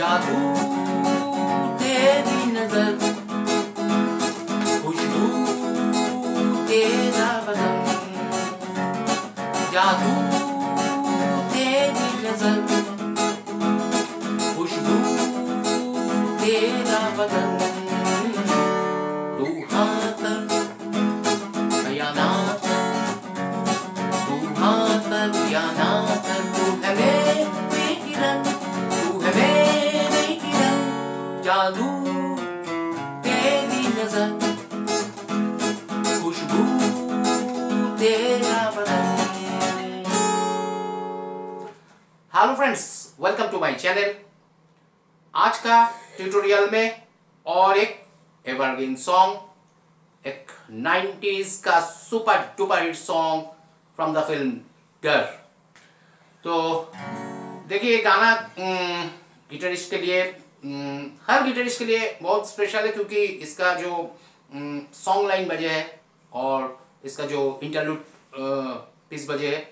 जादू तेरी नजर, खुशबू तेरा बदन, जादू तेरी नजर, खुशबू तेरा बदन, तू हाथ या ना तू हाथ या ना, तू है मेरी किरण, तू है मेरी किरण, जादू तेरी नजर, खुशबू तेरा बदन। Hello friends, welcome to my channel. आज का ट्यूटोरियल में और एक एवरग्रीन सॉन्ग, एक 90s का super duper hit song from the film डर। तो देखिए, ये गाना गिटारिस्ट के लिए, हर गिटारिस्ट के लिए बहुत स्पेशल है, क्योंकि इसका जो सॉन्ग लाइन बजे है और इसका जो इंटरलूड पीस बजे है,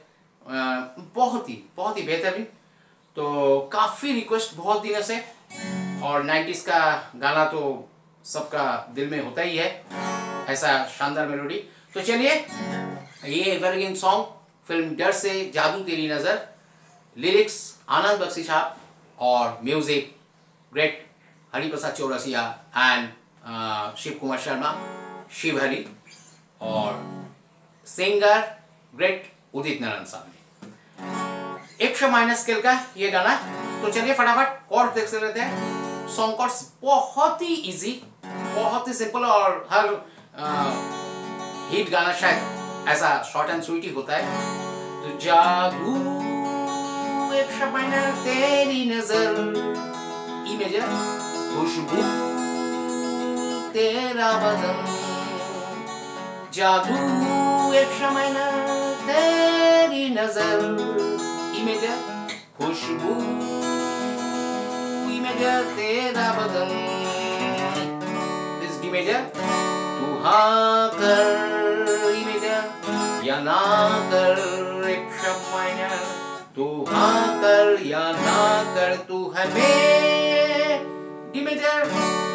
बहुत ही बेहतरीन। तो काफ़ी रिक्वेस्ट बहुत दिनों से, और 90s का गाना तो सबका दिल में होता ही है, ऐसा शानदार मेलोडी। तो चलिए, ये एवरग्रीन सॉन्ग फिल्म डर से जादू तेरी नज़र, लिरिक्स आनंद बख्शी साहब और music great Hariprasad Chaurasia and Shiv Kumar Sharma, Shiv Hari, और सिंगर ग्रेट उदित नारायण साहब ने। 100 माइनर स्केल का ये गाना। तो चलिए फटाफट कॉर्ड देख लेते हैं। सॉन्ग कॉर्ड्स बहुत ही इजी, बहुत ही सिंपल, और हर हिट गाना शायद ऐसा शॉर्ट एंड स्वीट ही होता है। तो जादू 100 माइनर तेरी नजर, ई मेजर, खुशबू तेरा बदन, जादू 100 माइनर तेरी नजर, ई मेजर, खुशबू ई मेजर तेरा बदन, दिस डी मेजर, तू हाँ कर ई मेजर या ना कर 100 माइनर, तू हाँ कर या ना कर, तू है डी मेजर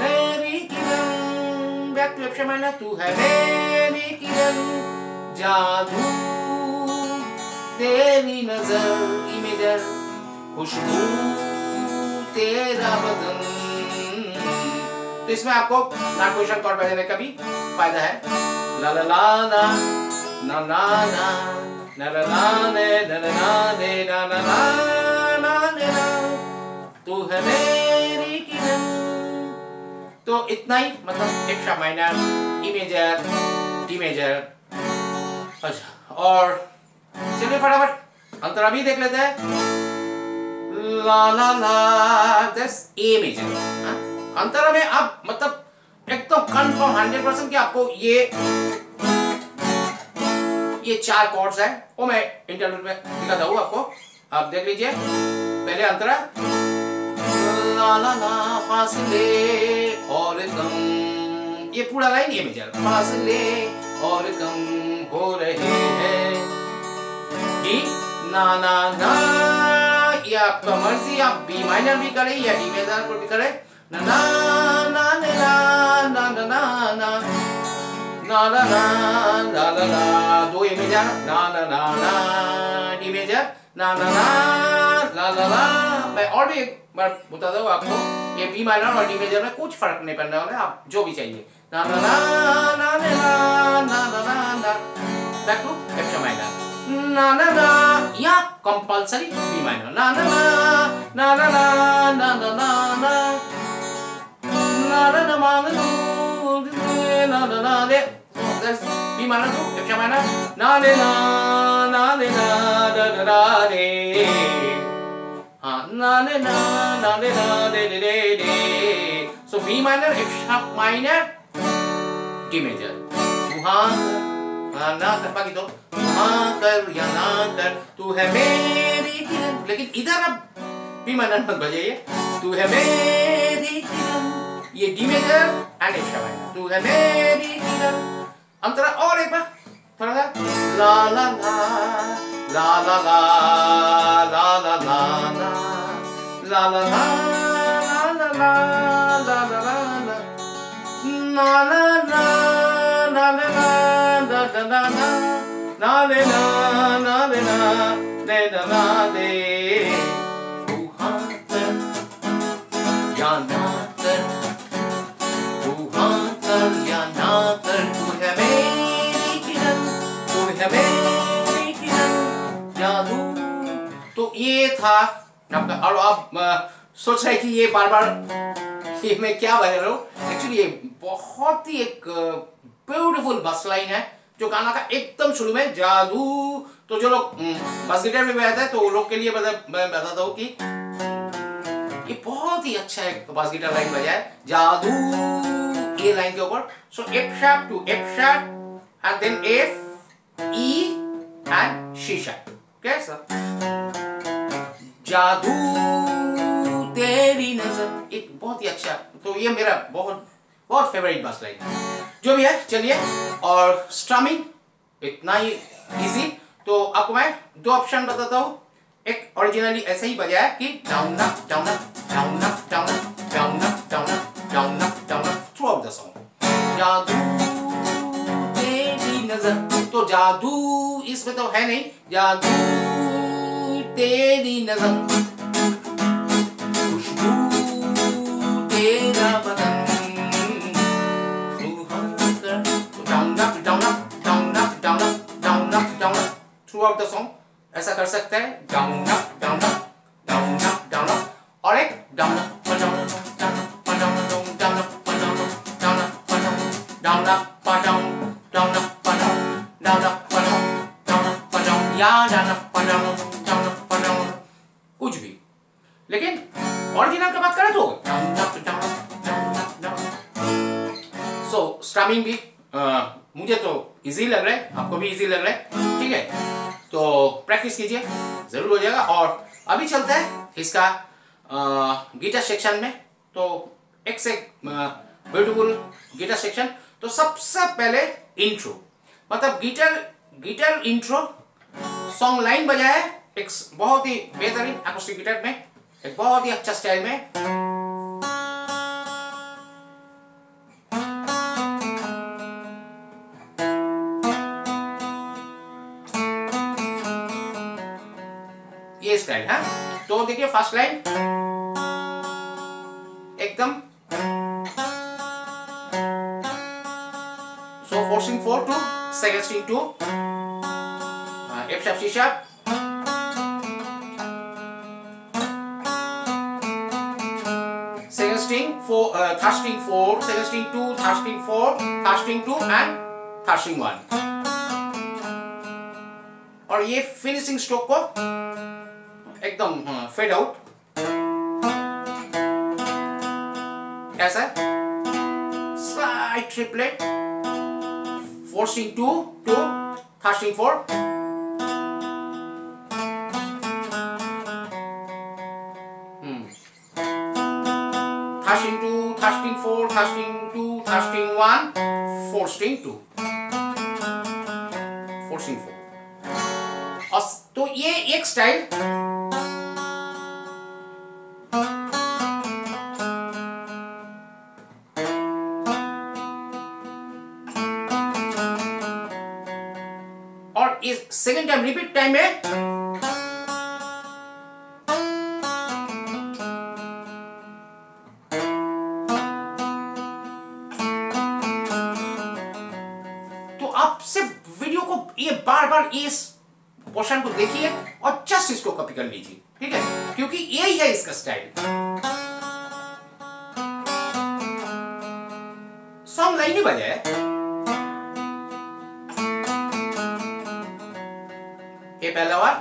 मेरी किरण, बैक टू 100 माइनर, तू है मेरी किरण, जादू तेरी नजर, ई मेजर, खुशबू तेरा बदन। तो इसमें आपको नॉट पोजीशन कॉर्ड बजाने का भी फायदा है। ला ला ला ना ना ना ना ना ला ला ने ना ना ना ने ना ना ना ना ने ना, तू है मेरी किरण। तो इतना ही, मतलब 100 minor, E major, D major. अच्छा, और चलिए फटाफट अंतरा भी देख लेते हैं। ला ला ला, दैट्स ए मेजर। अंतरा में अब मतलब एकदम कंफर्म 100% कि आपको ये 4 कॉर्ड्स है, वो मैं इंटरलूड में दिखाता हूँ आपको। आप देख लीजिए पहले अंतरा, ला ला ला फासले और कम, ये पूरा लाइन ये मेजर, फासले और कम हो रहे हैं, डी ना ना ना, ये आपका मर्जी, आप बी माइनर भी करें या डी मेजर पर भी करें, ना ना ना ना ना ना ना ना ना ना ना ना ना, 2 ए मेजर, ना ना ना ना, डी मेजर, ना ना ना ला ला ला। मैं और भी एक बार बताता हूँ आपको, ये बी माइनर और डी मेजर में कुछ फर्क नहीं पड़ने वाला है, आप जो भी चाहिए, ना ना ना ना ना ना ना ना, बैक टू 100 माइनर, ना ना ना, या कंपल्सरी बी माइनर, ना ना ना ना ना ना ना ना ना ना ना ना ना मांग लूं ना ना ना दे, बी माइनर टू 100 माइनर, ना ले ना ना ले ना ना ना दे, हाँ ना ले ना ना ले ना दे दे दे दे। So B minor 100 minor, D major, तू हाँ ना कर बाकी तो हाँ कर या ना कर, तू है मेरी किरण। लेकिन इधर अब बी माइनर मत बजाइए, तू है मेरी किरण, ये डी मेजर एंड 100 माइनर, तू है मेरी किरण। अंतरा और एक बार थोड़ा सा, ला ला ला ला ला ला ला ला ला ला ला ला ला ला तो ये था आपका। और आप सोच रहे कि ये बार बार ये मैं क्या बजा रहा हूँ। एक्चुअली ये बहुत ही एक ब्यूटीफुल बस लाइन है जो गाना का एकदम शुरू में जादू। तो जो लोग बस गिटार में बजाते हैं तो लोग के लिए मैं बताता हूँ कि ये बहुत ही अच्छा एक बस गिटार लाइन बजा है, जादू ये लाइन के ऊपर। So F sharp to F sharp and then F E and C sharp. कैसा जादू तेरी नजर, एक बहुत ही अच्छा। तो ये मेरा बहुत बहुत फेवरेट बस लाइन है। जो भी है चलिए, और स्ट्रमिंग इतना ही इजी। तो आपको मैं दो ऑप्शन बताता हूँ। एक ओरिजिनली ऐसे ही बजाया कि down up down up down up down up down up down up down up down up throughout the song. जादू तेरी नजर, तो जादू इसमें तो है नहीं, जादू तेरी नजर, खुशबू तेरा बदन, down up down up down up down up down up down up throughout the song. ऐसा कर सकते हैं, down up down up down up down up, और एक down up down up down up down up down up down up down up down up down down up down up down up down या down up down up down, कुछ भी। लेकिन original का बात करें तो down up down up down up down. So strumming भी मुझे तो इजी लग रहा है, आपको भी इजी लग रहा है, ठीक है। तो प्रैक्टिस कीजिए, जरूर हो जाएगा। और अभी चलते हैं इसका गिटार सेक्शन में। तो एक से ब्यूटीफुल गिटार सेक्शन। तो सबसे पहले इंट्रो, मतलब गिटार इंट्रो सॉन्ग लाइन बजाया है एक बहुत ही बेहतरीन अकॉस्टिक गिटार में, एक बहुत ही अच्छा स्टाइल में। ये स्टाइल है। तो देखिए फर्स्ट लाइन एकदम, सो forcing 4 to second string 2, F sharp C sharp, second string 4, third string 4, second string 2, third string 4, third string 2 and third string 1। और ये फिनिशिंग स्ट्रोक को एकदम फेड आउट ऐसा, slide triplet, fourth string 2 to third string 4, third string 2, third string 4, third string 2, third string 1, fourth string 2, fourth string 4। और तो ये एक style. और इस सेकेंड टाइम रिपीट टाइम में तो आप सिर्फ वीडियो को ये बार बार इस पोर्शन को देखिए और जस्ट इसको कॉपी कर लीजिए, ठीक है, क्योंकि यही है इसका स्टाइल। सॉन्ग लाइन नहीं बजाया, ये पहला बार,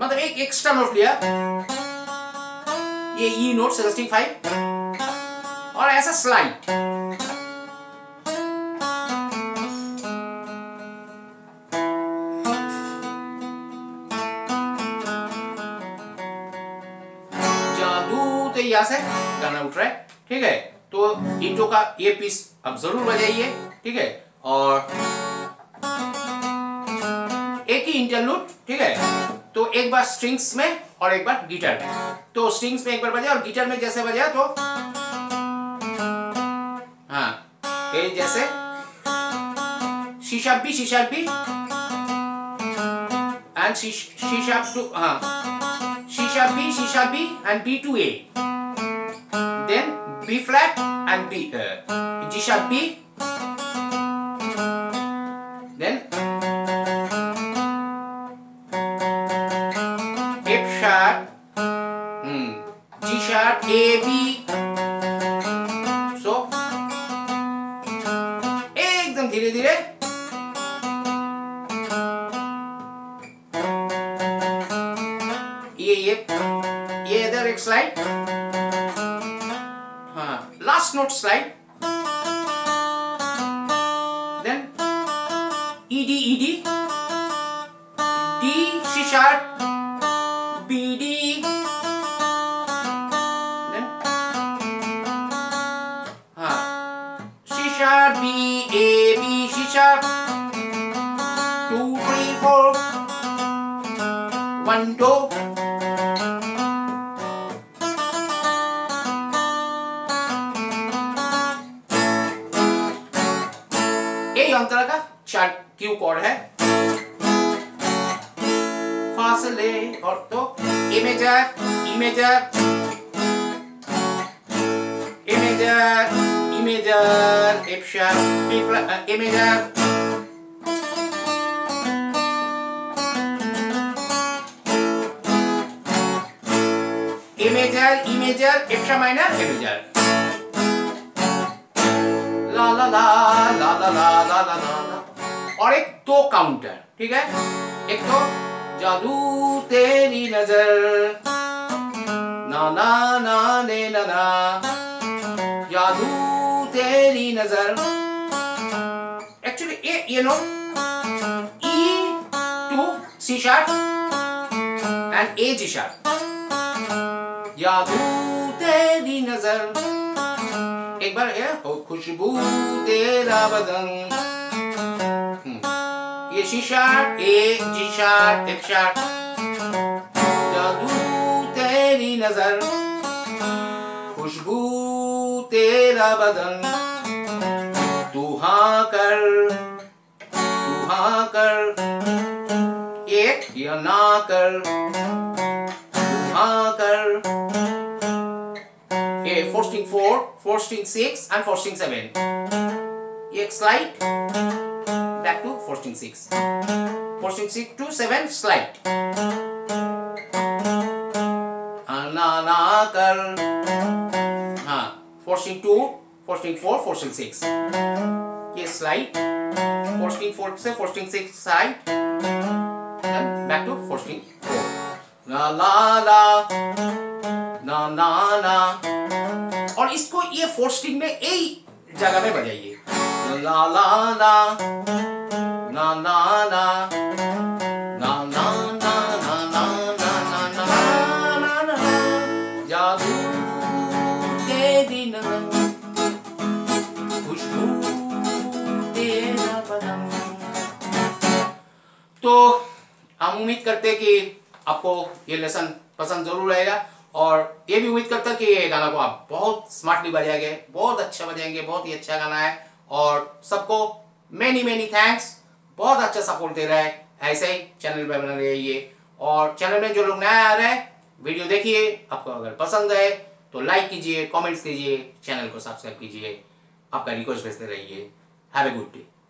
मतलब एक एक्स्ट्रा नोट लिया, ये ई नोट 65 और ऐसा स्लाइड। जादू तो यहाँ से गाना उठ रहा है, ठीक है। तो इंट्रो का ये पीस अब जरूर बजाइए, ठीक है। और एक ही इंटरलूड, ठीक है। तो एक बार स्ट्रिंग्स में और एक बार गिटार में। तो स्ट्रिंग्स में एक बार बजा और गिटार में जैसे बजा तो हाँ ये जैसे C sharp B and C sharp to हाँ C sharp B and B to A, then B flat and B G sharp B, then F sharp, G sharp, A B, so एकदम धीरे धीरे ये इधर एक स्लाइड, हाँ last note slide, then E D D C sharp B D, then हाँ C sharp B A B C sharp 2 3 4 1 2, ये अंतरा का 4 क्यू कॉर्ड है। फासले और तो A major E major F sharp B flat A major, E major F sharp minor A major, ला ला ला ला ला ला ला ला ला, और एक दो काउंटर, ठीक है। एक तो जादू तेरी नजर ना ना ना ने ना ना, जादू तेरी नजर, एक्चुअली ये no E to C sharp and A G sharp, जादू तेरी नजर, एक बार ये खुशबू तेरा बदन, ये C sharp A G sharp F sharp, जादू तेरी नजर, खुशबू तेरा बदन, तू हाँ कर एक या ना कर, तू हाँ कर, ये 4 string 4 4 string 6 and 4 string 7, ये एक slide back to 4 string 6 4 string 6 to 7 slide, ना ना कर, हाँ 4 string 2 4 string 4 4 string 6, ये स्लाइड 4 string 4 से 4 string 6 side, then back to 4 string 4, ला ला ला ना ना ना, और इसको ये 4 string में ए जगह में बजाइए, ला ला ला ना ना ना ना ना ना ना ना ना ना ना ना, जादू तेरी नजर, खुशबू तेरा बदन। तो हम उम्मीद करते हैं कि आपको ये लेसन पसंद जरूर आएगा, और ये भी उम्मीद करता कि ये गाना को आप बहुत स्मार्टली बजाएंगे, बहुत अच्छा बजाएंगे, बहुत ही अच्छा गाना है। और सबको मेनी थैंक्स, बहुत अच्छा सपोर्ट दे रहा है, ऐसे ही चैनल पे बना रहिए। और चैनल में जो लोग नया आ रहे हैं वीडियो देखिए, आपको अगर पसंद है तो लाइक कीजिए, कमेंट्स कीजिए, चैनल को सब्सक्राइब कीजिए, आपका रिक्वेस्ट भेजते रहिए। Have a good day.